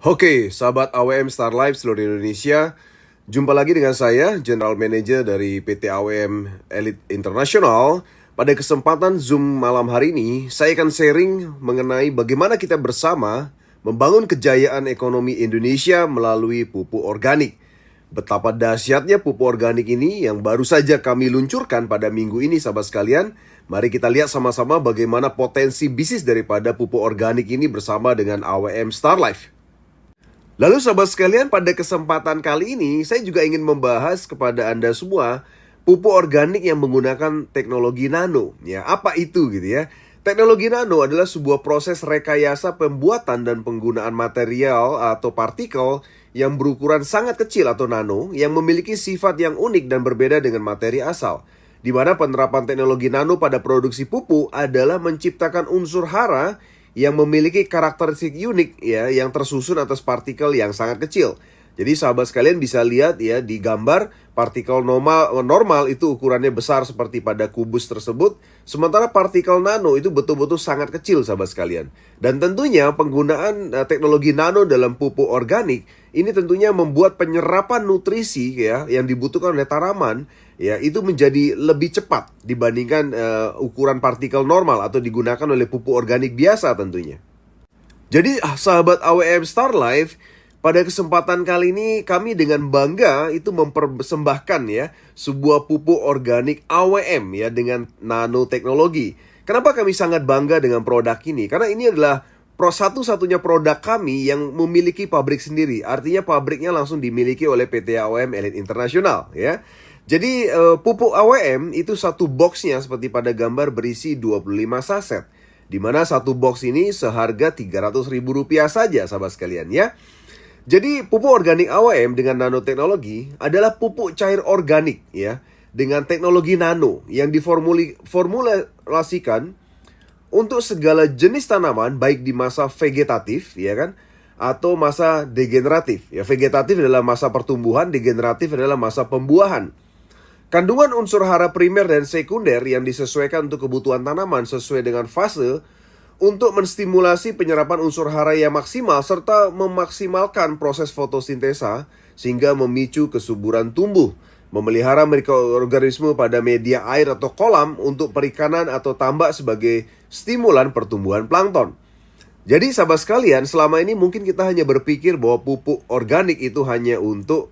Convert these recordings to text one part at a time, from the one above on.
Oke, sahabat AWM Star Life seluruh Indonesia. Jumpa lagi dengan saya, General Manager dari PT AWM Elite International. Pada kesempatan Zoom malam hari ini, saya akan sharing mengenai bagaimana kita bersama membangun kejayaan ekonomi Indonesia melalui pupuk organik. Betapa dahsyatnya pupuk organik ini yang baru saja kami luncurkan pada minggu ini, sahabat sekalian. Mari kita lihat sama-sama bagaimana potensi bisnis daripada pupuk organik ini bersama dengan AWM Star Life. Lalu sahabat sekalian, pada kesempatan kali ini saya juga ingin membahas kepada Anda semua pupuk organik yang menggunakan teknologi nano. Ya, apa itu gitu ya? Teknologi nano adalah sebuah proses rekayasa pembuatan dan penggunaan material atau partikel yang berukuran sangat kecil atau nano yang memiliki sifat yang unik dan berbeda dengan materi asal. Di mana penerapan teknologi nano pada produksi pupuk adalah menciptakan unsur hara yang memiliki karakteristik unik ya, yang tersusun atas partikel yang sangat kecil. Jadi sahabat sekalian bisa lihat ya di gambar partikel normal itu ukurannya besar seperti pada kubus tersebut, sementara partikel nano itu betul-betul sangat kecil sahabat sekalian. Dan tentunya penggunaan teknologi nano dalam pupuk organik ini tentunya membuat penyerapan nutrisi ya yang dibutuhkan oleh tanaman ya itu menjadi lebih cepat dibandingkan ukuran partikel normal atau digunakan oleh pupuk organik biasa tentunya. Jadi sahabat AWM Star Life, pada kesempatan kali ini kami dengan bangga itu mempersembahkan ya sebuah pupuk organik AWM ya dengan nanoteknologi. Kenapa kami sangat bangga dengan produk ini? Karena ini adalah satu-satunya produk kami yang memiliki pabrik sendiri. Artinya pabriknya langsung dimiliki oleh PT AWM Elite International ya. Jadi pupuk AWM itu satu boxnya seperti pada gambar berisi 25 saset. Di mana satu box ini seharga Rp300.000 saja sahabat sekalian ya. Jadi pupuk organik AWM dengan nanoteknologi adalah pupuk cair organik ya dengan teknologi nano yang diformulasikan untuk segala jenis tanaman baik di masa vegetatif ya kan atau masa degeneratif. Ya, vegetatif adalah masa pertumbuhan, degeneratif adalah masa pembuahan. Kandungan unsur hara primer dan sekunder yang disesuaikan untuk kebutuhan tanaman sesuai dengan fase untuk menstimulasi penyerapan unsur hara yang maksimal serta memaksimalkan proses fotosintesa sehingga memicu kesuburan tumbuh, memelihara mikroorganisme pada media air atau kolam untuk perikanan atau tambak sebagai stimulan pertumbuhan plankton. Jadi sahabat sekalian, selama ini mungkin kita hanya berpikir bahwa pupuk organik itu hanya untuk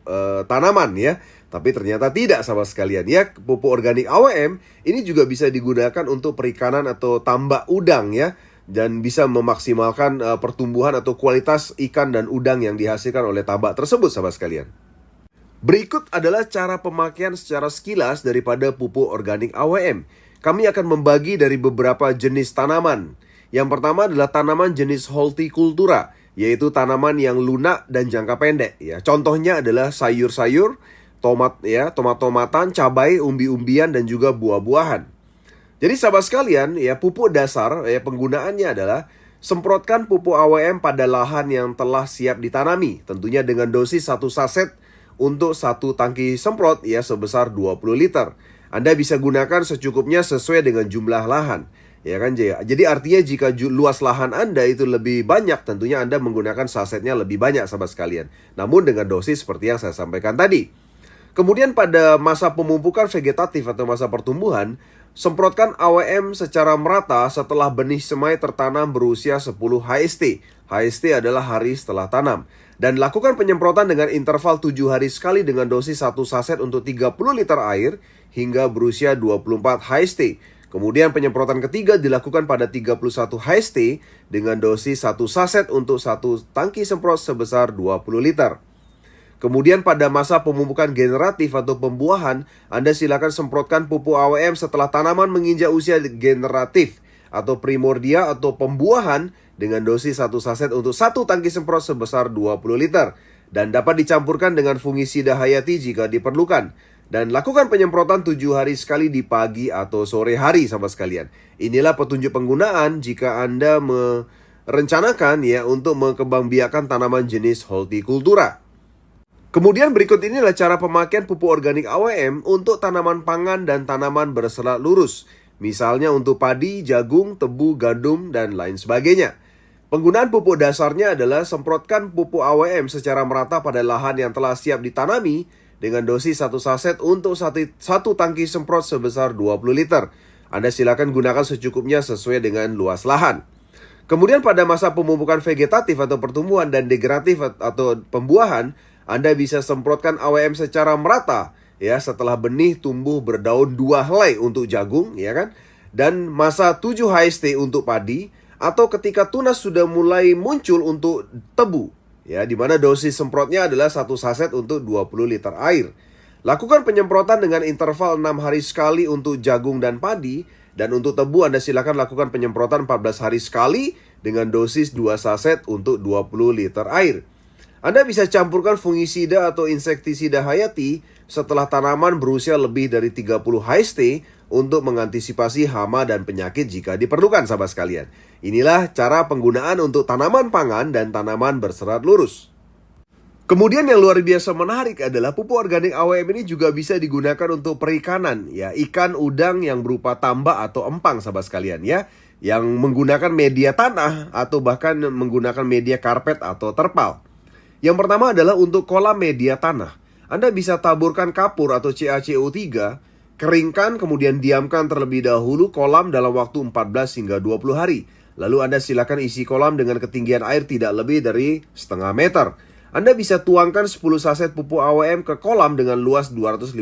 tanaman ya. Tapi ternyata tidak sahabat sekalian ya. Pupuk organik AWM ini juga bisa digunakan untuk perikanan atau tambak udang ya. Dan bisa memaksimalkan pertumbuhan atau kualitas ikan dan udang yang dihasilkan oleh tambak tersebut sahabat sekalian. Berikut adalah cara pemakaian secara sekilas daripada pupuk organik AWM. Kami akan membagi dari beberapa jenis tanaman. Yang pertama adalah tanaman jenis hortikultura, yaitu tanaman yang lunak dan jangka pendek ya. Contohnya adalah sayur-sayur, tomat-tomatan, cabai, umbi-umbian dan juga buah-buahan. Jadi sahabat sekalian ya, pupuk dasar ya penggunaannya adalah semprotkan pupuk AWM pada lahan yang telah siap ditanami, tentunya dengan dosis 1 saset untuk 1 tangki semprot ya sebesar 20 liter. Anda bisa gunakan secukupnya sesuai dengan jumlah lahan. Ya kan, jadi artinya jika luas lahan Anda itu lebih banyak, tentunya Anda menggunakan sasetnya lebih banyak sahabat sekalian. Namun dengan dosis seperti yang saya sampaikan tadi. Kemudian pada masa pemumpukan vegetatif atau masa pertumbuhan, semprotkan AWM secara merata setelah benih semai tertanam berusia 10 HST. HST adalah hari setelah tanam. Dan lakukan penyemprotan dengan interval 7 hari sekali dengan dosis 1 saset untuk 30 liter air hingga berusia 24 HST. Kemudian penyemprotan ketiga dilakukan pada 31 HST dengan dosis 1 saset untuk 1 tangki semprot sebesar 20 liter. Kemudian pada masa pemupukan generatif atau pembuahan, Anda silakan semprotkan pupuk AWM setelah tanaman menginjak usia generatif atau primordia atau pembuahan dengan dosis 1 saset untuk 1 tangki semprot sebesar 20 liter. Dan dapat dicampurkan dengan fungisida hayati jika diperlukan. Dan lakukan penyemprotan 7 hari sekali di pagi atau sore hari sahabat sekalian. Inilah petunjuk penggunaan jika Anda merencanakan ya untuk mengembangbiakan tanaman jenis hortikultura. Kemudian berikut ini adalah cara pemakaian pupuk organik AWM untuk tanaman pangan dan tanaman berserat lurus. Misalnya untuk padi, jagung, tebu, gandum, dan lain sebagainya. Penggunaan pupuk dasarnya adalah semprotkan pupuk AWM secara merata pada lahan yang telah siap ditanami dengan dosis 1 saset untuk satu tangki semprot sebesar 20 liter. Anda silakan gunakan secukupnya sesuai dengan luas lahan. Kemudian pada masa pemupukan vegetatif atau pertumbuhan dan degeneratif atau pembuahan, Anda bisa semprotkan AWM secara merata ya setelah benih tumbuh berdaun 2 helai untuk jagung ya kan, dan masa 7 HST untuk padi, atau ketika tunas sudah mulai muncul untuk tebu ya, di mana dosis semprotnya adalah 1 saset untuk 20 liter air. Lakukan penyemprotan dengan interval 6 hari sekali untuk jagung dan padi, dan untuk tebu Anda silakan lakukan penyemprotan 14 hari sekali dengan dosis 2 saset untuk 20 liter air. Anda bisa campurkan fungisida atau insektisida hayati setelah tanaman berusia lebih dari 30 HST untuk mengantisipasi hama dan penyakit jika diperlukan, sahabat sekalian. Inilah cara penggunaan untuk tanaman pangan dan tanaman berserat lurus. Kemudian yang luar biasa menarik adalah pupuk organik AWM ini juga bisa digunakan untuk perikanan ya, ikan udang yang berupa tambak atau empang, sahabat sekalian ya, yang menggunakan media tanah atau bahkan menggunakan media karpet atau terpal. Yang pertama adalah untuk kolam media tanah. Anda bisa taburkan kapur atau CaCO3, keringkan kemudian diamkan terlebih dahulu kolam dalam waktu 14 hingga 20 hari. Lalu Anda silakan isi kolam dengan ketinggian air tidak lebih dari setengah meter. Anda bisa tuangkan 10 saset pupuk AWM ke kolam dengan luas 250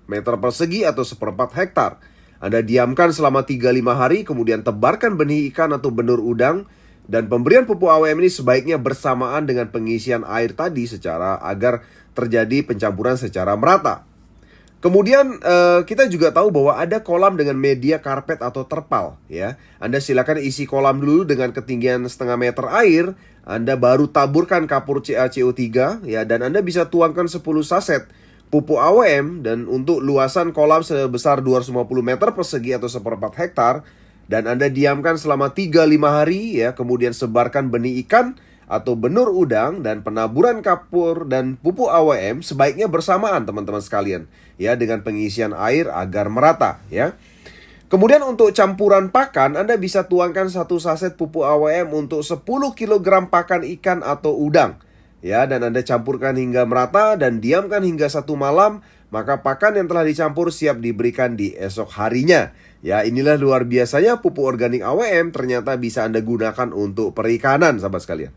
meter persegi atau 1/4 hektar. Anda diamkan selama 3-5 hari, kemudian tebarkan benih ikan atau benur udang. Dan pemberian pupuk AWM ini sebaiknya bersamaan dengan pengisian air tadi agar terjadi pencampuran secara merata. Kemudian kita juga tahu bahwa ada kolam dengan media karpet atau terpal ya. Anda silakan isi kolam dulu dengan ketinggian setengah meter air. Anda baru taburkan kapur CaCO3 ya, dan Anda bisa tuangkan 10 saset pupuk AWM dan untuk luasan kolam sebesar 250 meter persegi atau 1/4 hektar, dan Anda diamkan selama 3-5 hari ya, kemudian sebarkan benih ikan atau benur udang, dan penaburan kapur dan pupuk AWM sebaiknya bersamaan teman-teman sekalian ya, dengan pengisian air agar merata ya. Kemudian untuk campuran pakan, Anda bisa tuangkan 1 saset pupuk AWM untuk 10 kg pakan ikan atau udang ya, dan Anda campurkan hingga merata dan diamkan hingga 1 malam, maka pakan yang telah dicampur siap diberikan di esok harinya. Ya, inilah luar biasanya pupuk organik AWM ternyata bisa Anda gunakan untuk perikanan, sahabat sekalian.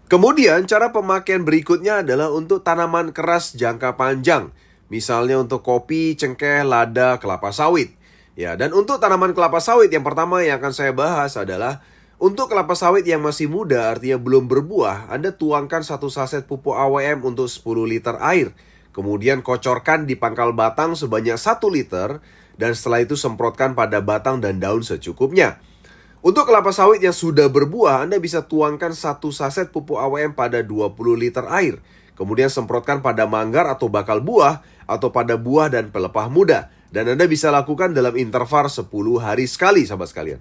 Kemudian cara pemakaian berikutnya adalah untuk tanaman keras jangka panjang. Misalnya untuk kopi, cengkeh, lada, kelapa sawit. Ya, dan untuk tanaman kelapa sawit yang pertama yang akan saya bahas adalah untuk kelapa sawit yang masih muda, artinya belum berbuah, Anda tuangkan 1 saset pupuk AWM untuk 10 liter air. Kemudian kocorkan di pangkal batang sebanyak 1 liter, dan setelah itu semprotkan pada batang dan daun secukupnya. Untuk kelapa sawit yang sudah berbuah, Anda bisa tuangkan 1 saset pupuk AWM pada 20 liter air. Kemudian semprotkan pada manggar atau bakal buah, atau pada buah dan pelepah muda. Dan Anda bisa lakukan dalam interval 10 hari sekali, sahabat sekalian.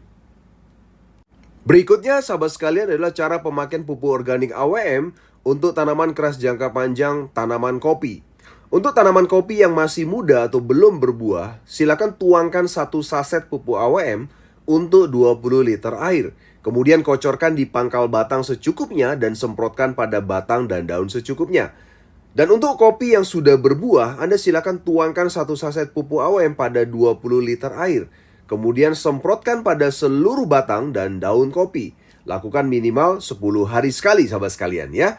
Berikutnya, sahabat sekalian, adalah cara pemakaian pupuk organik AWM untuk tanaman keras jangka panjang, tanaman kopi. Untuk tanaman kopi yang masih muda atau belum berbuah, silakan tuangkan 1 saset pupuk AWM untuk 20 liter air. Kemudian kocorkan di pangkal batang secukupnya dan semprotkan pada batang dan daun secukupnya. Dan untuk kopi yang sudah berbuah, Anda silakan tuangkan 1 saset pupuk AWM pada 20 liter air. Kemudian semprotkan pada seluruh batang dan daun kopi. Lakukan minimal 10 hari sekali, sahabat sekalian ya.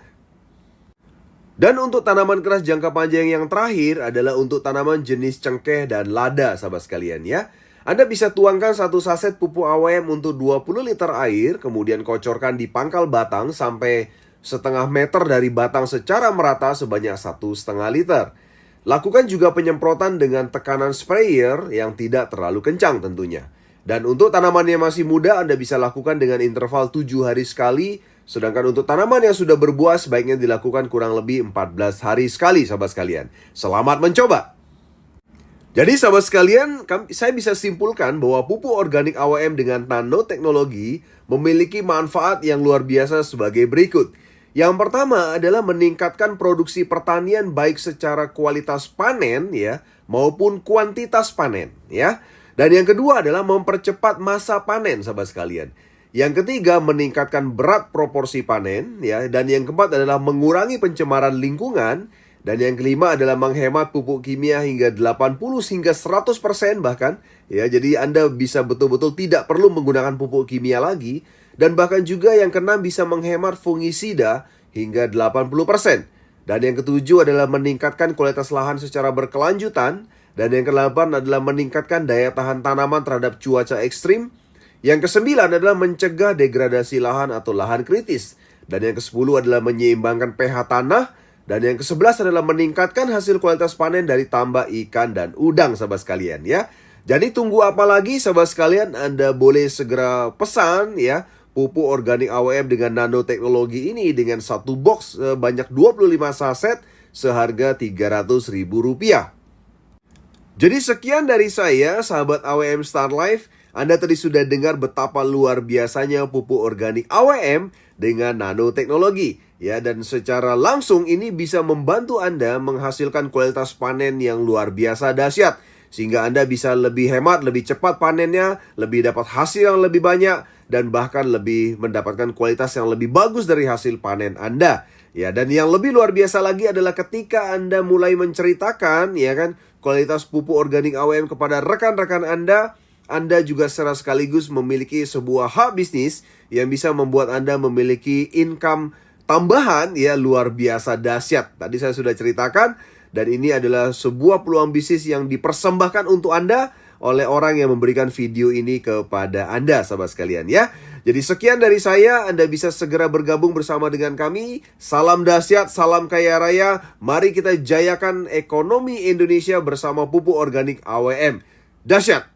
Dan untuk tanaman keras jangka panjang yang terakhir adalah untuk tanaman jenis cengkeh dan lada, sahabat sekalian ya. Anda bisa tuangkan 1 saset pupuk AWM untuk 20 liter air, kemudian kocorkan di pangkal batang sampai setengah meter dari batang secara merata sebanyak 1,5 liter. Lakukan juga penyemprotan dengan tekanan sprayer yang tidak terlalu kencang tentunya. Dan untuk tanaman yang masih muda, Anda bisa lakukan dengan interval 7 hari sekali. Sedangkan untuk tanaman yang sudah berbuah, sebaiknya dilakukan kurang lebih 14 hari sekali, sahabat sekalian. Selamat mencoba! Jadi sahabat sekalian, saya bisa simpulkan bahwa pupuk organik AWM dengan nanoteknologi memiliki manfaat yang luar biasa sebagai berikut. Yang pertama adalah meningkatkan produksi pertanian baik secara kualitas panen ya maupun kuantitas panen ya. Dan yang kedua adalah mempercepat masa panen, sahabat sekalian. Yang ketiga, meningkatkan berat proporsi panen, ya. Dan yang keempat adalah mengurangi pencemaran lingkungan. Dan yang kelima adalah menghemat pupuk kimia hingga 80 hingga 100% bahkan, ya. Jadi Anda bisa betul-betul tidak perlu menggunakan pupuk kimia lagi. Dan bahkan juga yang keenam bisa menghemat fungisida hingga 80%. Dan yang ketujuh adalah meningkatkan kualitas lahan secara berkelanjutan. Dan yang kedelapan adalah meningkatkan daya tahan tanaman terhadap cuaca ekstrim. Yang kesembilan adalah mencegah degradasi lahan atau lahan kritis. Dan yang kesepuluh adalah menyeimbangkan pH tanah. Dan yang ke-11 adalah meningkatkan hasil kualitas panen dari tambak ikan dan udang, sahabat sekalian, ya. Jadi tunggu apa lagi, sahabat sekalian? Anda boleh segera pesan, ya, pupuk organik AWM dengan nanoteknologi ini dengan satu box banyak 25 saset seharga Rp300.000. Jadi sekian dari saya, sahabat AWM Star Life. Anda tadi sudah dengar betapa luar biasanya pupuk organik AWM dengan nanoteknologi, ya, dan secara langsung ini bisa membantu Anda menghasilkan kualitas panen yang luar biasa dahsyat, sehingga Anda bisa lebih hemat, lebih cepat panennya, lebih dapat hasil yang lebih banyak, dan bahkan lebih mendapatkan kualitas yang lebih bagus dari hasil panen Anda. Ya, dan yang lebih luar biasa lagi adalah ketika Anda mulai menceritakan, ya kan, kualitas pupuk organik AWM kepada rekan-rekan Anda juga secara sekaligus memiliki sebuah hub bisnis yang bisa membuat Anda memiliki income tambahan, ya, luar biasa dahsyat. Tadi saya sudah ceritakan, dan ini adalah sebuah peluang bisnis yang dipersembahkan untuk Anda oleh orang yang memberikan video ini kepada Anda, sahabat sekalian, ya. Jadi sekian dari saya, Anda bisa segera bergabung bersama dengan kami. Salam dahsyat, salam kaya raya. Mari kita jayakan ekonomi Indonesia bersama pupuk organik AWM. Dahsyat!